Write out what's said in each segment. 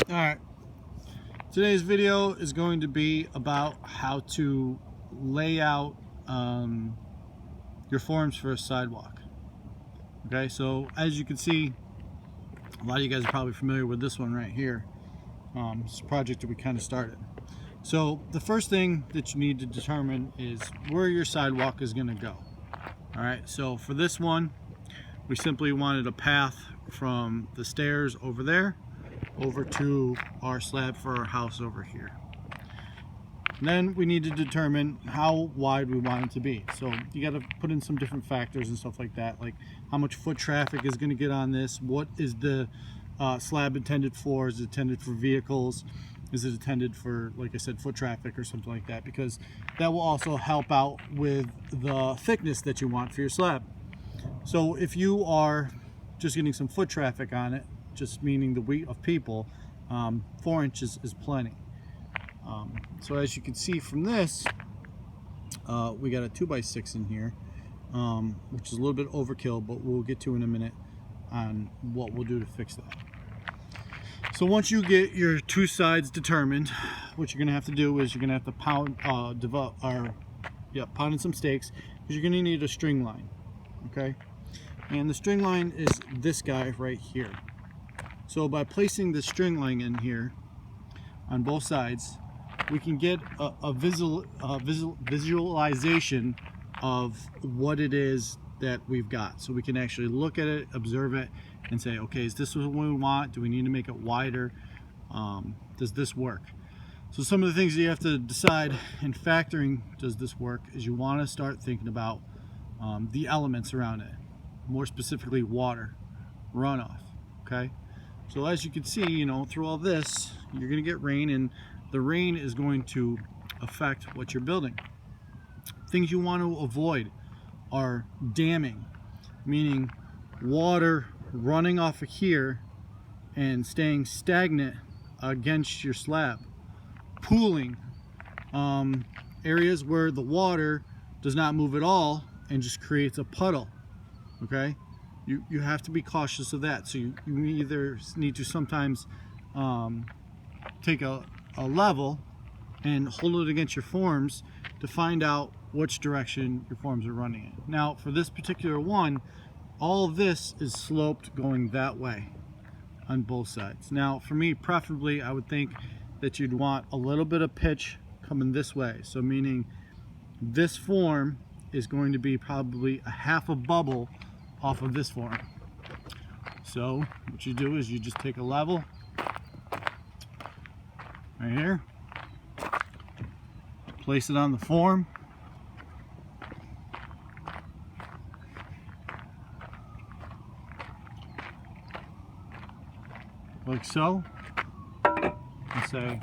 Alright, today's video is going to be about how to lay out your forms for a sidewalk. Okay, so as you can see, a lot of you guys are probably familiar with this one right here. It's a project that we kind of started. So the first thing that you need to determine is where your sidewalk is going to go. Alright, so for this one, we simply wanted a path from the stairs over there over to our slab for our house over here. And then we need to determine how wide we want it to be. So you got to put in some different factors and stuff like that, like how much foot traffic is going to get on this, what is the slab intended for, is it intended for vehicles, is it intended for, like I said, foot traffic or something like that, because that will also help out with the thickness that you want for your slab. So if you are just getting some foot traffic on it, just meaning the weight of people, 4 inches is plenty. So as you can see from this, we got a 2x6 in here, which is a little bit overkill, but we'll get to in a minute on what we'll do to fix that. So once you get your two sides determined, what you're going to have to do is you're going to have to pound in some stakes, because you're going to need a string line. Okay, and the string line is this guy right here. So by placing the string line in here on both sides, we can get a visualization of what it is that we've got. So we can actually look at it, observe it, and say, okay, is this what we want? Do we need to make it wider? Does this work? So some of the things that you have to decide in factoring, does this work, is you want to start thinking about the elements around it. More specifically, water, runoff, okay? So as you can see, through all this, you're going to get rain, and the rain is going to affect what you're building. Things you want to avoid are damming, meaning water running off of here and staying stagnant against your slab. Pooling, areas where the water does not move at all and just creates a puddle, okay? You have to be cautious of that. So you either need to sometimes take a level and hold it against your forms to find out which direction your forms are running in. Now for this particular one, all of this is sloped going that way on both sides. Now for me, preferably, I would think that you'd want a little bit of pitch coming this way. So meaning this form is going to be probably a half a bubble off of this form. So what you do is you just take a level right here, place it on the form, like so, and say,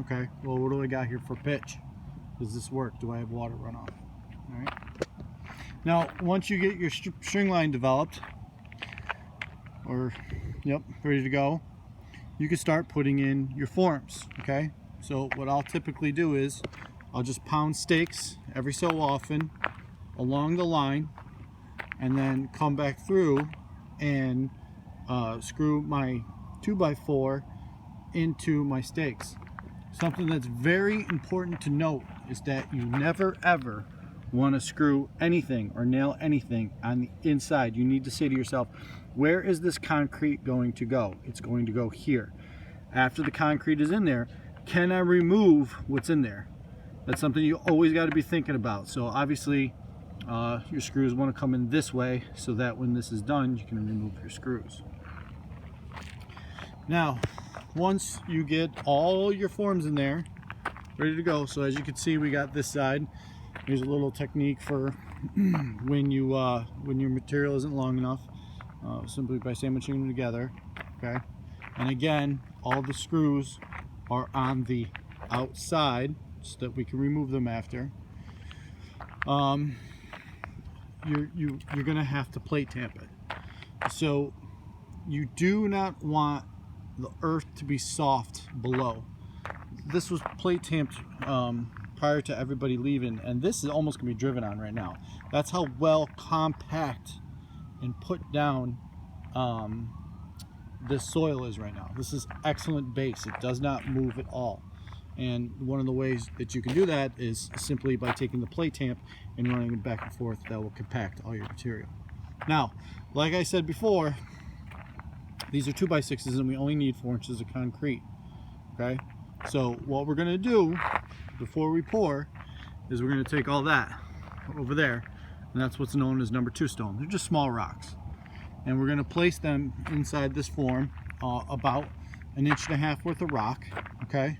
okay, well, what do I got here for pitch? Does this work? Do I have water runoff? All right. Now, once you get your string line developed, or ready to go, you can start putting in your forms. Okay. So what I'll typically do is I'll just pound stakes every so often along the line, and then come back through and screw my 2x4 into my stakes. Something that's very important to note is that you never ever want to screw anything or nail anything on the inside. You need to say to yourself, where is this concrete going to go? It's going to go here. After the concrete is in there, can I remove what's in there? That's something you always got to be thinking about. So obviously your screws want to come in this way, so that when this is done, you can remove your screws. Now once you get all your forms in there ready to go, so as you can see, we got this side. Here's a little technique for when your material isn't long enough, simply by sandwiching them together. Okay, and again, all the screws are on the outside so that we can remove them after. You're gonna have to plate tamp it. So you do not want the earth to be soft below. This was plate tamped prior to everybody leaving, and this is almost gonna be driven on right now. That's how well compact and put down this soil is right now. This is excellent base. It does not move at all. And one of the ways that you can do that is simply by taking the plate tamp and running it back and forth. That will compact all your material. Now, like I said before, these are 2x6s and we only need 4 inches of concrete. Okay, so what we're going to do before we pour is we're going to take all that over there, and that's what's known as number 2 stone. They're just small rocks, and we're going to place them inside this form, about 1.5 inches worth of rock. Okay,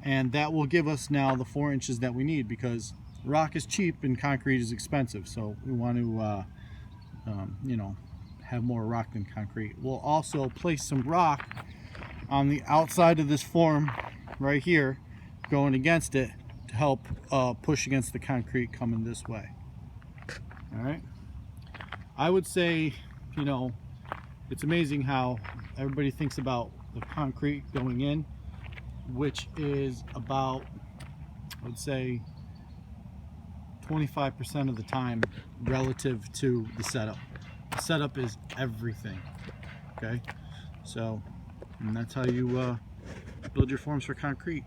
and that will give us now the 4 inches that we need, because rock is cheap and concrete is expensive, so we want to you know, have more rock than concrete. We'll also place some rock on the outside of this form right here, going against it to help push against the concrete coming this way. All right, I would say, you know, it's amazing how everybody thinks about the concrete going in, which is about, I would say, 25% of the time relative to the setup. The setup is everything. Okay, so and that's how you build your forms for concrete.